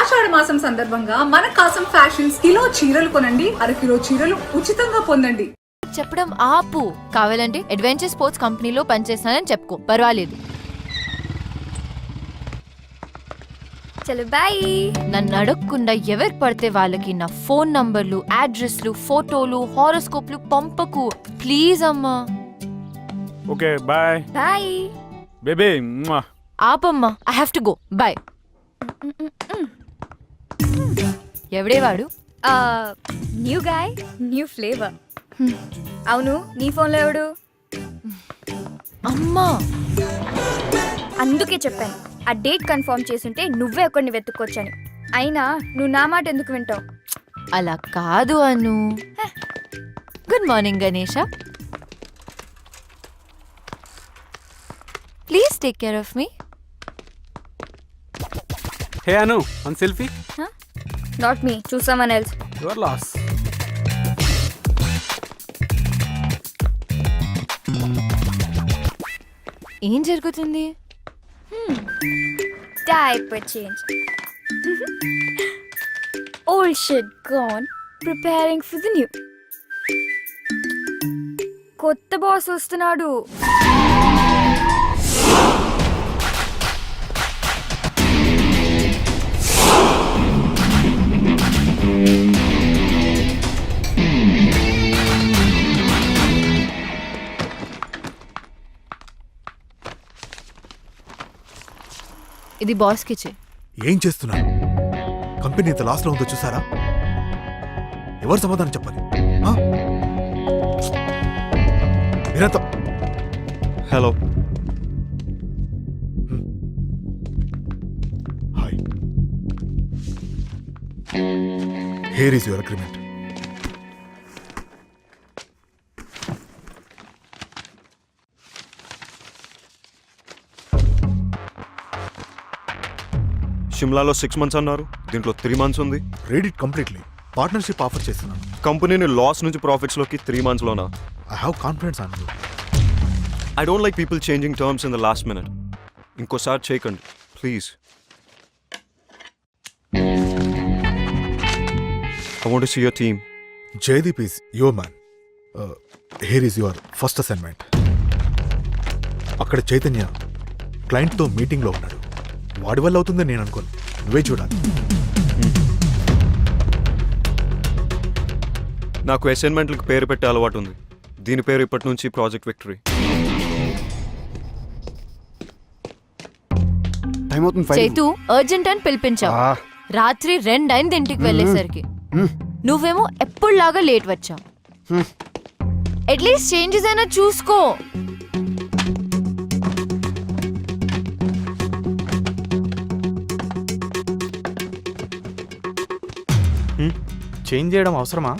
ఆషాఢ మాసం సందర్భంగా మన కాసం ఫ్యాషన్స్ కిలో చీరలు కొనండి, అరకిలో చీరలు ఉచితంగా పొందండి. చెప్పడం ఆపు. కావాలంటే అడ్వెంచర్ స్పోర్ట్స్ కంపెనీలో పనిచేస్తానని చెప్పుకో, పర్వాలేదు. చలో బాయ్. నన్ను అడగకుండా ఎవరు పడితే వాళ్ళకి నా ఫోన్ నంబర్లు, అడ్రస్లు, ఫోటోలు, హారోస్కోప్లు పంపకు ప్లీజ్ అమ్మా. Okay bye bye baby. ఆపమ్మా, I have to go. Bye. ఎవడే వాడు? New guy, new flavour. అవును, నీ ఫోన్లో ఎవడు? అమ్మా, అందుకే చెప్పాను ఆ డేట్ కన్ఫర్మ్ చేసుంటే నువ్వే ఒకరిని వెతుక్కొచ్చాను. అయినా నువ్వు నా మాట ఎందుకు వింటావు? అలా కాదు Anu. Good morning Ganesha. Please take care of me. Hey Anu, one selfie. Not me, choose someone else. Your loss. ఏం జరుగుతుంది? Diaper change. Old shit gone. Preparing for the new. కొత్త బాస్ వస్తున్నాడు. ఇది బాస్ కిచే. ఏం చేస్తున్నారు? కంపెనీ ఇంత లాస్ లో ఉందో చూసారా? ఎవరు సమాధానం చెప్పాలి? మీరంతా hello. Hi, here is your agreement. షిమ్లాలో 6 months అన్నారు, దీంట్లో 3 months ఉంది. Read it completely. Partnership offer చేస్తున్నాను. కంపెనీని లాస్ నుంచి ప్రాఫిట్స్లోకి 3 months లోనా? I have confidence on you. I don't like people changing terms in the last minute. ఇంకోసారి చేయకండి please. I want to see your team. Jaideep is your man. Here is your first assignment. అక్కడ చైతన్య క్లయింట్తో మీటింగ్లో ఉన్నాడు. వాడి వల్ల అవుతుందని నేను అనుకోను, నువ్వే చూడాలి. నాకు అసైన్మెంట్లకు పేరు పెట్టే అలవాటు ఉంది. దీని పేరు ఇప్పటి నుంచి ప్రాజెక్ట్ విక్టరీ. చైతు అర్జెంట్ అని పిలిపించావు. రాత్రి 2 అయింది ఇంటికి వెళ్ళేసరికి. నువ్వేమో ఎప్పుడులాగా లేట్ వచ్చావు. అట్లీస్ట్ చేంజెస్ అయినా చూసుకో. చేంజ్ చేయడం అవసరమా?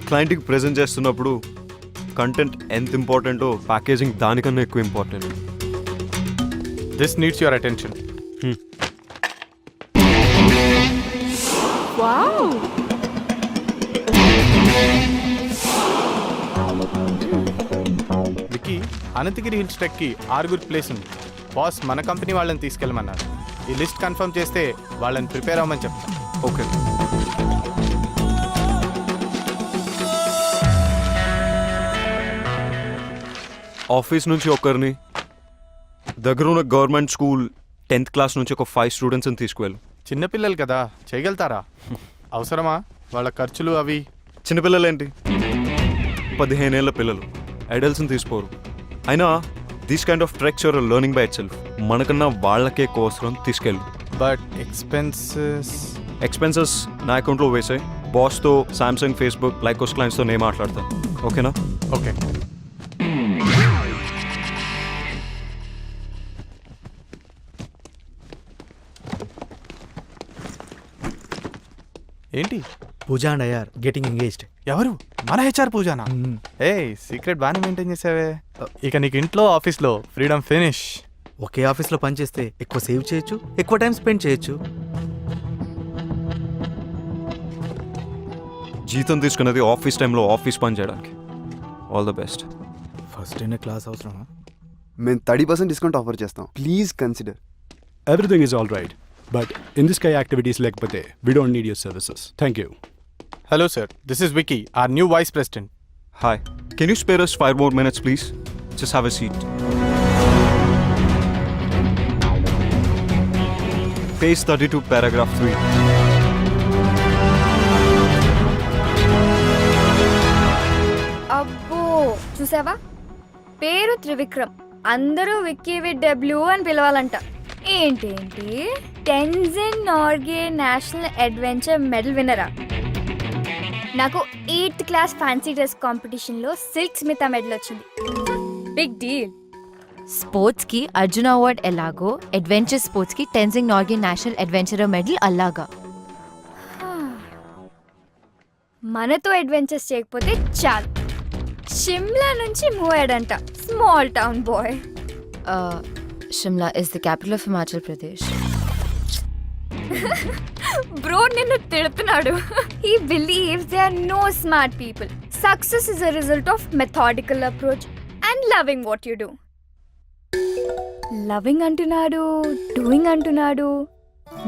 క్లయింట్కి ప్రెజెంట్ చేస్తున్నప్పుడు కంటెంట్ ఎంత ఇంపార్టెంటో ప్యాకేజింగ్ దానికన్నా ఎక్కువ important. This needs your attention. Wow, Vicky, Ananthagiri hills ట్రెక్కి 6 ప్లేస్ ఉంది. బాస్ మన కంపెనీ వాళ్ళని తీసుకెళ్ళమన్నారు. ఈ లిస్ట్ కన్ఫర్మ్ చేస్తే వాళ్ళని ప్రిపేర్ అవ్వమని చెప్తాను. ఓకే. ఆఫీస్ నుంచి ఒకరిని, దగ్గర ఉన్న గవర్నమెంట్ స్కూల్ 10th class నుంచి ఒక 5 స్టూడెంట్స్ని తీసుకువెళ్ళు. చిన్నపిల్లలు కదా, చేయగలుగుతారా? అవసరమా వాళ్ళ ఖర్చులు అవి? చిన్నపిల్లలేంటి, 15 ఏళ్ళ పిల్లలు, అడల్ట్స్ని తీసుకోరు. అయినా these kind of treks are learning by itself. మనకన్నా వాళ్ళకే ఎక్కువ అవసరం, తీసుకెళ్ళు. బట్ ఎక్స్పెన్సెస్ నా అకౌంట్లో వేసాయి. బాస్తో, సామ్సంగ్, ఫేస్బుక్, లైకోస్ క్లయింట్స్తో నేను మాట్లాడతాను. ఓకేనా? ఓకే. ఏంటి? Pooja and I are getting engaged. ఎవరు? మన హెచ్ఆర్ పూజానా? ఏ సీక్రెట్ బాగానే మెయింటైన్ చేసావే. ఇక నీకు ఇంట్లో ఆఫీస్లో ఫ్రీడమ్ ఫినిష్. ఒకే ఆఫీస్లో పనిచేస్తే ఎక్కువ సేవ్ చేయొచ్చు, ఎక్కువ టైం స్పెండ్ చేయొచ్చు. జీతం తీసుకున్నది ఆఫీస్ టైంలో ఆఫీస్ పని చేయడానికి. All the best. ఫస్ట్ అయిన క్లాస్ అవసరమా? మేము 30% డిస్కౌంట్ ఆఫర్ చేస్తాం. Please consider. Everything is all right. But in this kind of activities లేకపోతే we don't need your services. Thank you. Hello, sir. This is Vicky, our new vice president. Hi. Can you spare us 5 more minutes, please? Just have a seat. Page 32, paragraph 3. అబ్బో చూసావా, పేరు త్రివిక్రమ్, అందరూ Vicky with W అని పిలవాలంట. ఏంటేంటి, Tenzing Norgay national adventure medal విన్నరా? నాకు 8th class fancy dress కాంపిటీషన్లో సిల్క్ స్మిత మెడల్ వచ్చింది. Big deal. స్పోర్ట్స్ కి అర్జున అవార్డ్ ఎలాగో అడ్వెంచర్ స్పోర్ట్స్ కి Tenzing Norgay national adventurer medal అలాగా. మనతో అడ్వెంచర్స్ చేయకపోతే చాలు. షిమ్లా నుంచి మూవ్ అయ్యాడంట, small town boy. Shimla is the capital of Himachal Pradesh. Bro నిన్ను తిడుతున్నాడు. He believes there are no smart people. Success is a result of methodical approach and loving what you do. Loving అంటున్నాడు, doing అంటున్నాడు,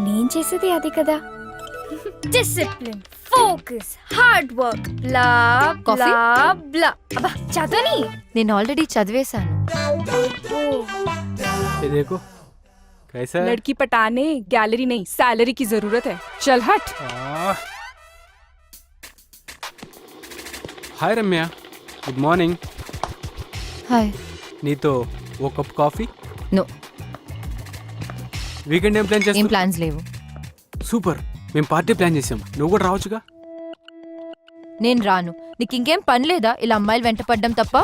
నేను చేసేది అది కదా. డిసిప్లిన్, ఫోకస్, హార్డ్ వర్క్, బ్లా Coffee? బ్లా బ్లా. అబ్బా చదవని. నేను ఆల్రెడీ చదివేశాను. ये देखो कैसा है? लड़की पटाने गैलरी नहीं सैलरी की जरूरत है. चल हट. हाय रम्या, गुड मॉर्निंग. హాయ్. నీతో ఓ కప్ కాఫీ. నో, వీకెండ్ ఏం ప్లాన్ ఏం చేస్తావు? ప్లాన్స్ లేవు. సూపర్, మేము పార్టీ ప్లాన్ చేసాం, నువ్వు కూడా రావచ్చుగా. నేను రాను. నీకు ఇంకేం పని లేదా ఇలా అమ్మాయిలు వెంట పడ్డం తప్ప?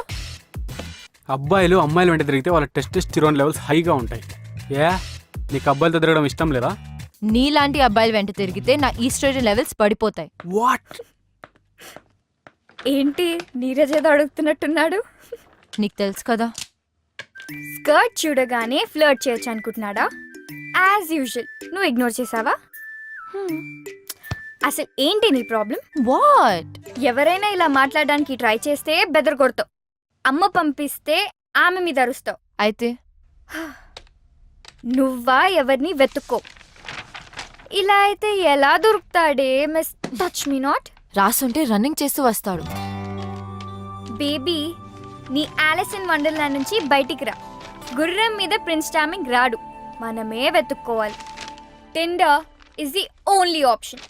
అబ్బాయిలు అమ్మాయిలు వెంట తిరిగితే వాళ్ళ టెస్టోస్టెరాన్ లెవెల్స్ హైగా ఉంటాయి. ఏ నీకు అబ్బాయిలతో తిరగడం ఇష్టం లేదా? నీలాంటి అబ్బాయిలు వెంట తిరిగితే నా ఈస్ట్రోజన్ లెవెల్స్ పడిపోతాయి. వాట్? ఏంటి నీరజ్ ఏదో అడుగుతున్నట్టున్నాడు. నీకు తెలుసు కదా. స్కర్ట్ చూడగానే ఫ్లర్ట్ చేయొచ్చు అనుకుంటున్నాడా? యాజ్ యూజువల్ నువ్వు ఇగ్నోర్ చేసావా? అసలు ఏంటి నీ ప్రాబ్లం? వాట్? ఎవరైనా ఇలా మాట్లాడడానికి ట్రై చేస్తే బెదర్ కొడతావు, అమ్మ పంపిస్తే ఆమె మీద అరుస్తావు. అయితే నువ్వా ఎవరిని వెతుక్కో. ఇలా అయితే ఎలా దొరుకుతాడే మిస్ టచ్ మీ నాట్. రాసుంటే రన్నింగ్ చేస్తూ వస్తాడు. బేబీ, నీ ఆలిస్ ఇన్ వండర్లాండ్ నుంచి బయటికి రా. గుర్రం మీద ప్రిన్స్ చార్మింగ్ రాడు, మనమే వెతుక్కోవాలి. Tinder is the only option.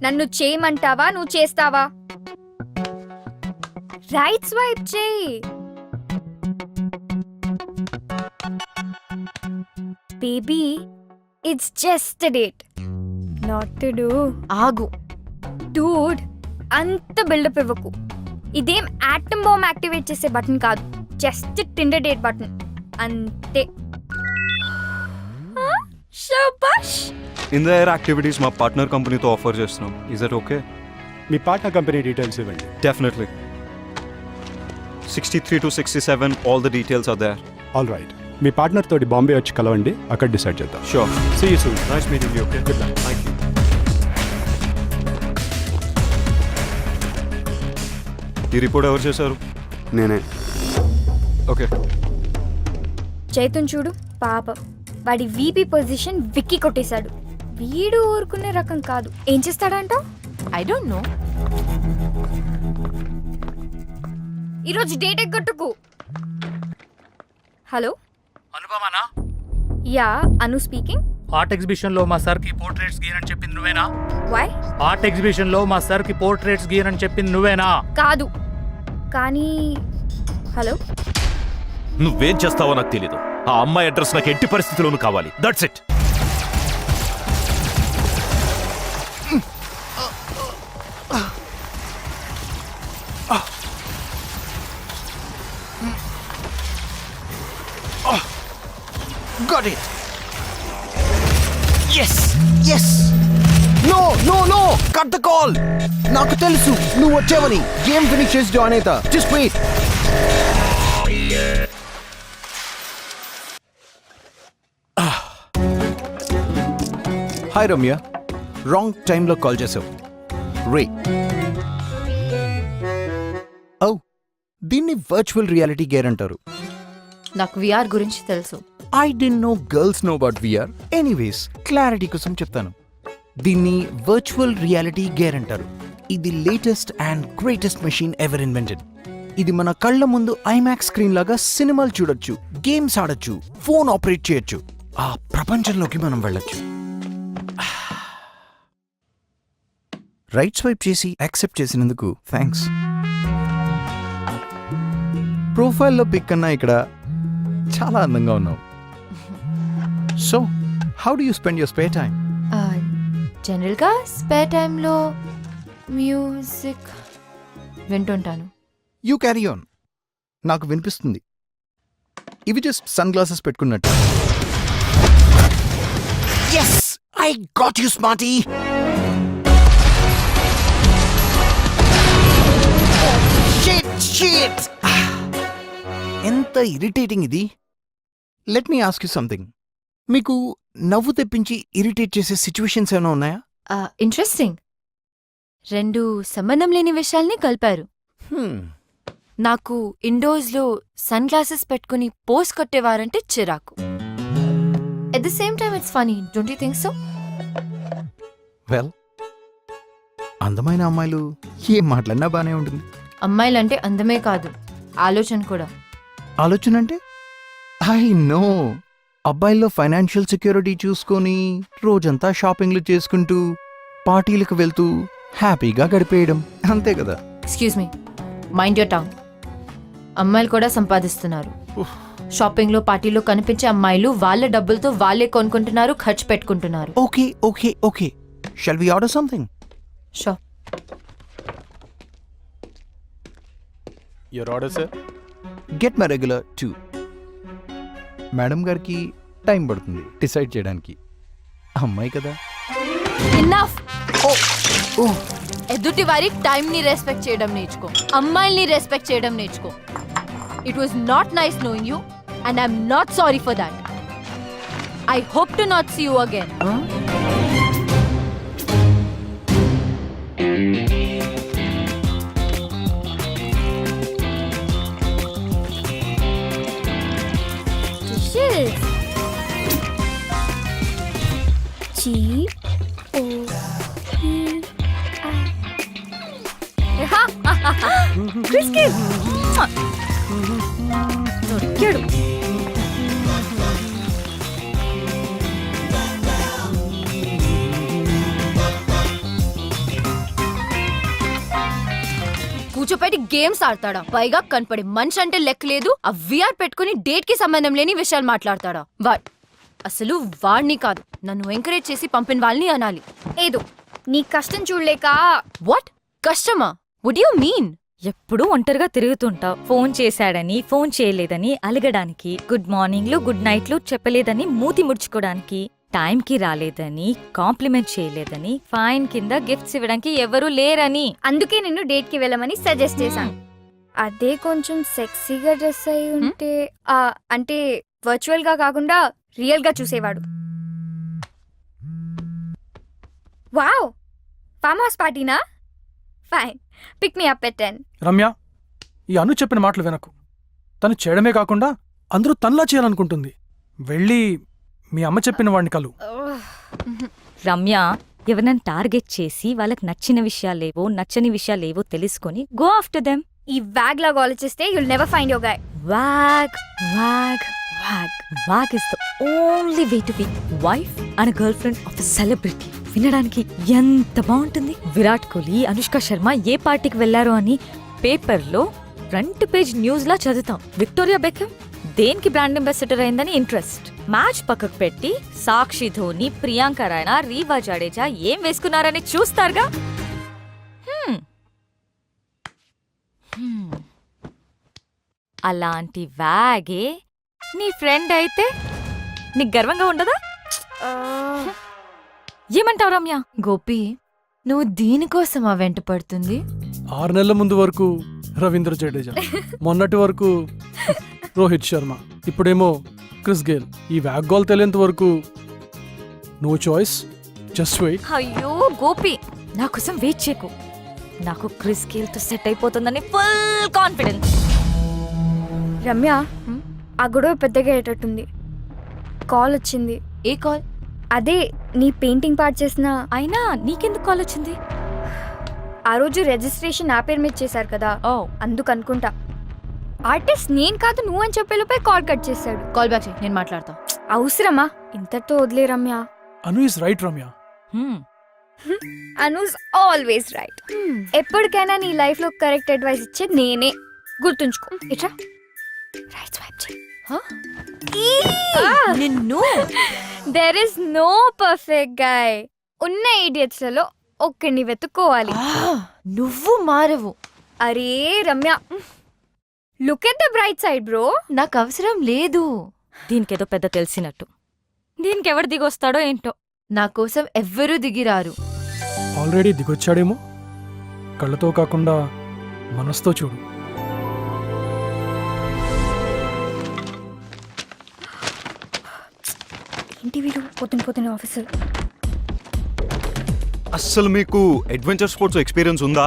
నన్ను చేయమంటావా, నువ్వు చేస్తావా? రైట్ స్వైప్ చేయి. Baby, it's just a date, not to do. ఆగు. డూడ్, అంత బిల్డప్ ఇవ్వకు. ఇదేం యాటమ్ బాంబ్ యాక్టివేట్ చేసే బటన్ కాదు, జస్ట్ టిండర్ డేట్ బటన్ అంతే. శబాష్. In the air activities మా పార్ట్నర్ కంపెనీతో ఆఫర్ చేస్తున్నాం. Is that okay? Me partner company details ఇవ్వండి. Definitely. 63 to 67, all the details are there. All right, మీ పార్ట్నర్ తోటి బాంబే వచ్చి కలవండి, అక్కడ డిసైడ్ చేద్దాం. Sure. See you soon. Nice meeting you. Okay. Good luck. Thank you. ఈ report ఎవరు చేశారు? నేనే. ఓకే. చైతన్ చూడు పాపం, వాడి వీపీ పొజిషన్ విక్కీ కొట్టేశాడు. వీడు ఊరుకునే రకం కాదు. ఏం చేస్తాడంట? I don't know. ఈరోజు డేట్ ఎగ్గొట్టుకు. హలో అనుపమానా? యా, అను స్పీకింగ్. ఆర్ట్ ఎగ్జిబిషన్ లో మా సార్ కి పోర్ట్రేట్స్ గీయనని చెప్పింది నువ్వేనా? వై? ఆర్ట్ ఎగ్జిబిషన్ లో మా సార్ కి పోర్ట్రేట్స్ గీయనని చెప్పింది నువ్వేనా? కాదు, కానీ హలో. నువ్వేం చేస్తావో నాకు తెలీదు. ఆ అమ్మాయి అడ్రస్ నాకు ఎట్టి పరిస్థితుల్లోనూ కావాలి. That's it. Got it. Yes. Yes. No, no, no. Cut the call. నాకు తెలుసు నువ్వు వచ్చావని. గేమ్ ఫినిష్ చేసి జాయిన్ అవుతా. Just wait. Hi Ramya, wrong టైంలో కాల్ చేసావు. రే, ఓ దీన్ని వర్చువల్ రియాలిటీ గేర్ అంటారు. నాకు విఆర్ గురించి తెలుసు. I didn't know girls know about VR. Anyways clarity కోసం చెప్తాను. దీన్ని వర్చువల్ రియాలిటీ గేర్ అంటారు. ఇది latest and greatest machine ever invented. ఇది మన కళ్ళ ముందు ఐమాక్స్ స్క్రీన్ లాగా సినిమాలు చూడొచ్చు, గేమ్స్ ఆడొచ్చు, ఫోన్ ఆపరేట్ చేయొచ్చు. ఆ ప్రపంచంలోకి మనం వెళ్ళొచ్చు. రైట్ స్వైప్ చేసి యాక్సెప్ట్ చేసినందుకు థ్యాంక్స్. ప్రొఫైల్లో పిక్ కన్నా ఇక్కడ చాలా అందంగా ఉన్నావు. So how do you spend your spare time? జనరల్గా స్పేర్ టైంలో మ్యూజిక్ వింటుంటాను. You carry on. నాకు వినిపిస్తుంది. ఇవి జస్ట్ సన్ గ్లాసెస్ పెట్టుకున్నట్టు. yes I got you smarty. shit ఎంత ఇరిటేటింగ్ ఇది. Let me ask you something. మీకు నవ్వు తెప్పించి ఇరిటేట్ చేసే సిచ్యువేషన్స్ ఏమైనా ఉన్నాయా? ఇంట్రెస్టింగ్. 2 సంబంధం లేని విషయాల్ని కలిపారు. నాకు ఇండోర్స్లో సన్ గ్లాసెస్ పెట్టుకుని పోస్ కొట్టేవారంటే చిరాకు. At the same time it's funny, don't you think so? Well, అందమైన అమ్మాయిలు ఏం మాట్లాడినా బానే ఉంటుంది. అమ్మాయిలంటే అందమే కాదు, ఆలోచన కూడా. ఆలోచన అంటే? I know. అబ్బాయిల్లో ఫైనాన్షియల్ సెక్యూరిటీ చూసుకొని రోజంతా షాపింగ్లు చేసుకుంటూ పార్టీలకు వెళ్తూ హ్యాపీగా గడిపేయడం, అంతే కదా? Excuse me, mind your tongue. అమ్మాయిలు కూడా సంపాదిస్తున్నారు. షాపింగ్లో పార్టీలో కనిపించే అమ్మాయిలు వాళ్ళ డబ్బులతో వాళ్ళే కొనుక్కుంటున్నారు, ఖర్చు పెట్టుకుంటున్నారు. Okay okay okay, shall we order something? Show. Your order sir. Get my regular 2. Madam గారికి టైం పడుతుంది డిసైడ్ చేయడానికి. అమ్మాయి కదా. ఇన్నఫ్. ఎదుటి వారి టైం ని రెస్పెక్ట్ చేయడం నేర్చుకో, అమ్మాయిల్ని రెస్పెక్ట్ చేయడం నేర్చుకో. It was not nice knowing you and I'm not sorry for that. I hope to not see you again. దొరికాడు. కూర్చోపెట్టి గేమ్స్ ఆడతాడా? పైగా కనపడి మనిషి అంటే లెక్క లేదు. ఆ విఆర్ పెట్టుకుని డేట్ కి సంబంధం లేని విషయాలు మాట్లాడతాడా? అసలు వాడిని కాదు, నన్ను ఎంకరేజ్ చేసి పంపిన వాళ్ళని అనాలి. ఏదో నీ కష్టం చూడలేక. వాట్ కష్టమా? Would you mean? ఎప్పుడూ ఒంటరిగా తిరుగుతుంటావు. ఫోన్ చేశాడని, ఫోన్ చేయలేదని అలగడానికి, గుడ్ మార్నింగ్లు గుడ్ నైట్లు చెప్పలేదని మూతి ముడుచుకోవడానికి, టైంకి రాలేదని కాంప్లిమెంట్ చేయలేదని, ఫైన్ కింద గిఫ్ట్స్ ఇవ్వడానికి ఎవరూ లేరని. అందుకే నిన్ను డేట్ కి వెళ్ళమని సజెస్ట్ చేశాను. అదే కొంచెం సెక్సీగా డ్రెస్ అయి ఉంటే, అంటే వర్చువల్ గా కాకుండా రియల్ గా చూసేవాడు. వావ్, ఫామ్ హౌస్ పార్టీనా? Fine, pick me up at 10. Ramya, ఈ అను చెప్పిన మాటలు వినకు. తను చేయడమే కాకుండా అందరూ తనలా చేయాలనుకుంటుంది. వెళ్ళి మీ అమ్మ చెప్పిన వాడిని కలు. రమ్య, ఎవరినైనా టార్గెట్ చేసి వాళ్ళకి నచ్చిన విషయాలేవో నచ్చని విషయాలేవో తెలుసుకొని గో ఆఫ్టర్ దెమ్. ఈ వ్యాగ్ లాగా ఆలోచిస్తే you'll never find your guy. Wag wag wag wag is the only way to be wife and girlfriend of a celebrity. వినడానికి ఎంత బాగుంటుంది. విరాట్ కోహ్లీ, అనుష్క శర్మ ఏ పార్టీకి వెళ్లారో అని పేపర్లో ఫ్రంట్ పేజ్ న్యూస్ లా చదువుతాం. విక్టోరియా బెకమ్ దేనికి బ్రాండ్ అంబాసిడర్ అయిందని ఇంట్రెస్ట్. మ్యాచ్ పక్కకు పెట్టి సాక్షి ధోని, ప్రియాంక రాయనా, రీవా జడేజా ఏం వేసుకున్నారని చూస్తారుగా. అలాంటి వ్యాగే నీ ఫ్రెండ్ అయితే నీకు గర్వంగా ఉండదా? ఏమంటావు రమ్య? గోపి, నువ్వు దీనికోసమా వెంట పడుతుంది? 6 నెలల ముందు వరకు రవీంద్ర జడేజా, మొన్నటి వరకు రోహిత్ శర్మ, ఇప్పుడేమో క్రిస్ గేల్. ఈ వ్యాగ్ గోల్ తెలియంత వరకు నో చాయిస్, జస్ట్ వెయిట్. అయ్యో గోపి, నా కోసం వెయిట్ చేయకు. నాకు క్రిస్ గేల్ తో సెట్ అయిపోతుందని ఫుల్ కాన్ఫిడెన్స్. రమ్య, ఆ గొడవ పెద్దగా అయ్యేటట్టుంది. కాల్ వచ్చింది. ఏ కాల్? అదే నీ పెయింటింగ్ పార్ట్ చేసిన. అయినా నీకెందుకు కాల్ వచ్చింది? ఆ రోజు రిజిస్ట్రేషన్ నా పేరు మీద చేశారు కదా, ఓ అందుకు అనుకుంటా. ఆర్టిస్ట్ నేను కాదు నువ్వు అని చెప్పేలోపే కాల్ కట్ చేశాడు. కాల్ బ్యాక్ చేయి, నేను మాట్లాడతా. అవసరమా? ఇంతటితో వదిలే Ramya. Anu is right Ramya. Anu's always right. ఎప్పటికైనా నీ లైఫ్ లో కరెక్ట్ అడ్వైస్ ఇచ్చేది నేనే, గుర్తుంచుకో. ఇట్రా రైట్ స్వైప్ చేయి. నిన్ను there is no perfect guy. ఉన్న idiots లలో ఒక్కడిని వెతుక్కోవాలి. నువ్వు మారవు. అరే Ramya, look at the bright side bro. నాకు అవసరం లేదు. దీనికేదో పెద్ద తెలిసినట్టు. దీనికి ఎవరు దిగొస్తాడో ఏంటో. నా కోసం ఎవ్వరూ దిగిరారు. ఆల్రెడీ దిగొచ్చాడేమో. కళ్ళతో కాకుండా మనసుతో చూడు. ఏంటి వీడు పొద్దున ఆఫీసర్. అస్సలు మీకు అడ్వెంచర్ స్పోర్ట్స్ ఎక్స్పీరియన్స్ ఉందా?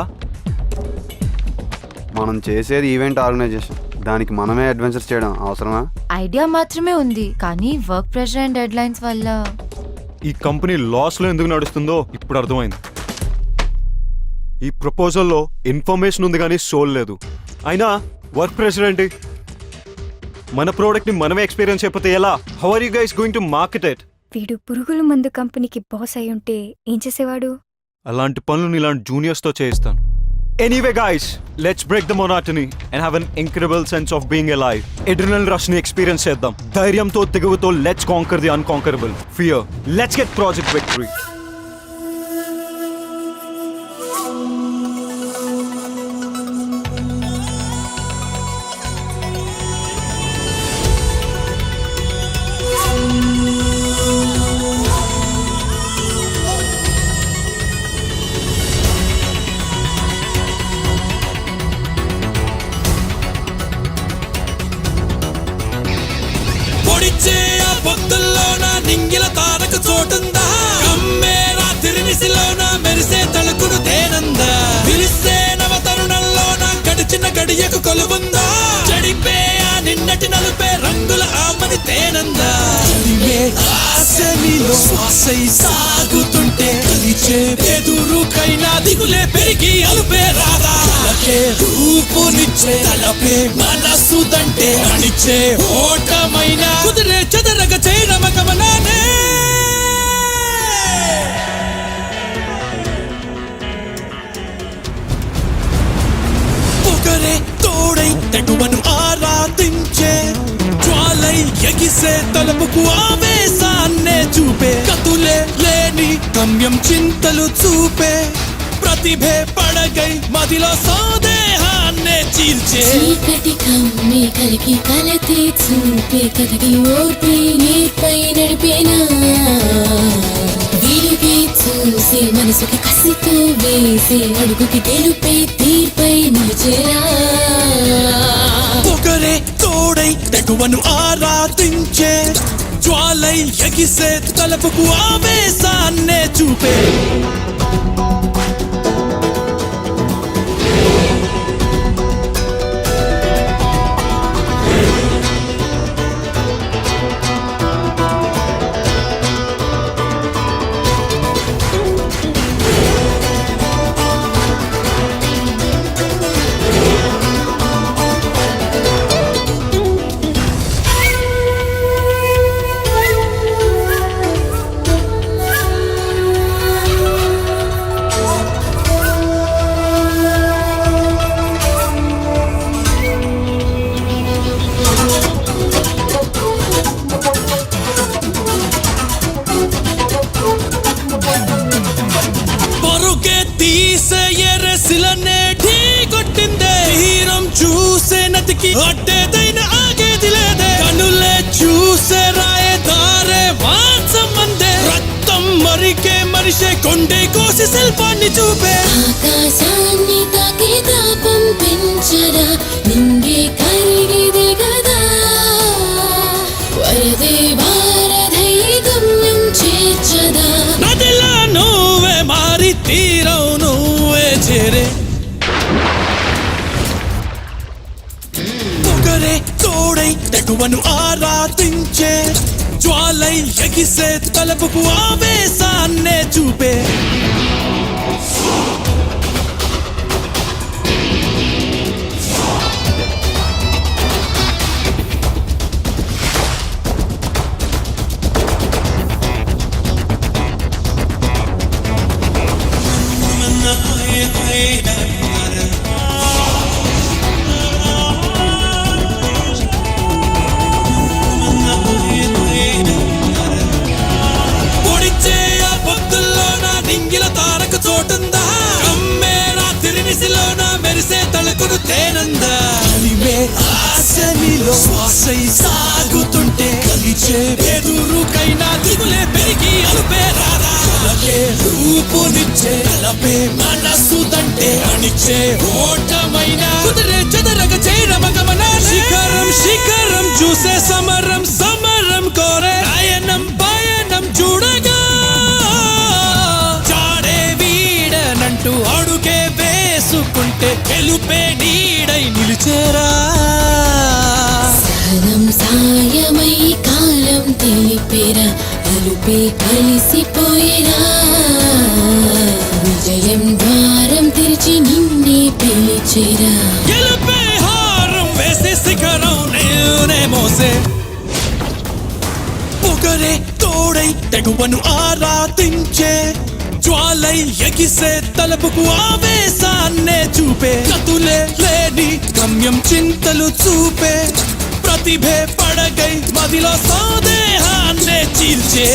మనం చేసేది ఈవెంట్ ఆర్గనైజేషన్, దానికి మనమే అడ్వెంచర్స్ చేయడం అవసరమా? ఐడియా మాత్రమే ఉంది, కానీ work pressure and dead lines వల్ల ఈ కంపెనీ లాస్లో ఎందుకు నడుస్తుందో ఇప్పుడు అర్థమైంది. ఈ ప్రపోజల్లో ఇన్ఫర్మేషన్ ఉంది కానీ సోల్ లేదు. అయినా వర్క్ ప్రెషర్ ఏంటి? మన ప్రోడక్ట్ని మనమే ఎక్స్పీరియన్స్ అయిపోతే ఎలా? How are you guys going to market it? వీడు పురుగుల మందు కంపెనీకి బాస్ అయి ఉంటే ఏం చేసేవాడు? అలాంటి పనులు ఇలాంటి జూనియర్స్తో చేయిస్తాను. Anyway guys, let's break the monotony and have an incredible sense of being alive. Adrenaline rush ni experience cheddam. Dhairyamtho teguvuto let's conquer the unconquerable. Fear. Let's get Project Victory. పొడిచే ఆ పొద్దుల్లోన నింగిల తారక చోటుందా? కమ్మే రాత్రి నిసిలోన మెరిసే తలుకుడు తేనందా? విరిసే నవ తరుణంలోన గడిచిన గడియకు కొలువుందా? చెడిపే ఆ నిన్నటి నలుపే రంగుల ఆమని తేనందా? ఆశనిలో శ్వాసై సాగుతుంటే కలిచే ఎదురుకైనా దిగులే పెరిగి అలుపే రాదా? రూపునిచ్చే తలపే మనసు దంటే అణిచే ఓటమైన కుదిరే చెదరగ చేయడమకమనానే. ఒకరే తోడై తెగువను ఆరాధించే జ్వాలై ఎగిసే తలపుకు ఆవేశాన్నే చూపే కతులే లేని గమ్యం చింతలు చూపే ప్రతిభే పడగై మదిలో సందేహాన్నే చీల్చే చీకటి కమ్మే కలికి కలతే చూపే కదిగి ఓర్పి నీపై నడిపేనా వీలుకి చూసే మనసుకి కసితో వేసే అడుగుకి గెలుపై తీర్పై నిలిచేరా. ఒకరే తోడై తెగువను ఆరాధించే జ్వాలై ఎగిసే తలపుకు ఆవేశాన్నే చూపే అడ్డేదైన ఆగేది లేదే కనులే చూసే రాయే దారే వాత్సమ్మందే రక్తం మరికే మనిషే కొండే కోసి శిల్పాన్ని చూపే ఆకాశాన్ని తాకే తాపం పెంచరా నింగే కరిగిదే గదా వరదే భారధై గమ్యం చేర్చదా నదిలా నువ్వే మారి తీరం నువ్వే చేరే తోడై తెగువను ఆరాధించే జ్వాలై ఎగిసే తలపుకు ఆవేశాన్నే చూపే పొడిచే ఆ పొద్దుల్లోన నింగిల తారకు చోటుందా కమ్మే రాత్రి నిసిలోన మెరిసే తళుకును తేనందా కలిమే ఆశనిలో శ్వాసై సాగుతుంటే కలిచే ఎదురుకైనా దిగులే పెరిగి అలుపే రారా కలకే రూపునిచ్చే కలపే మనసుదంటే అణిచే ఓటమైన కుదిరే చెదరగ చేరమగమన శిఖరం శిఖరం చూసే సమరం సమరం కోరే అయనం పయనం చూడగా చాడే వీడనంటూ అడుగే వేసుకుంటే గెలుపే నీడై నిలిచేరా సహనం సాయమై కాలం తెలిపేరా అలుపే కలిసిపోయేరా విజయం ద్వారం తెరిచి నిన్నే పిలిచేరా గెలుపే హారం వేసే శిఖరం నేనే మోసే పొగరే తోడై తెగువను ఆరాధించే జ్వాలై ఎగిసే తలపుకు ఆవేశాన్నే చూపే కతులే లేని గమ్యం చింతలు చూపే ప్రతిభే పడగై మదిలో సందేహాన్నే చీల్చే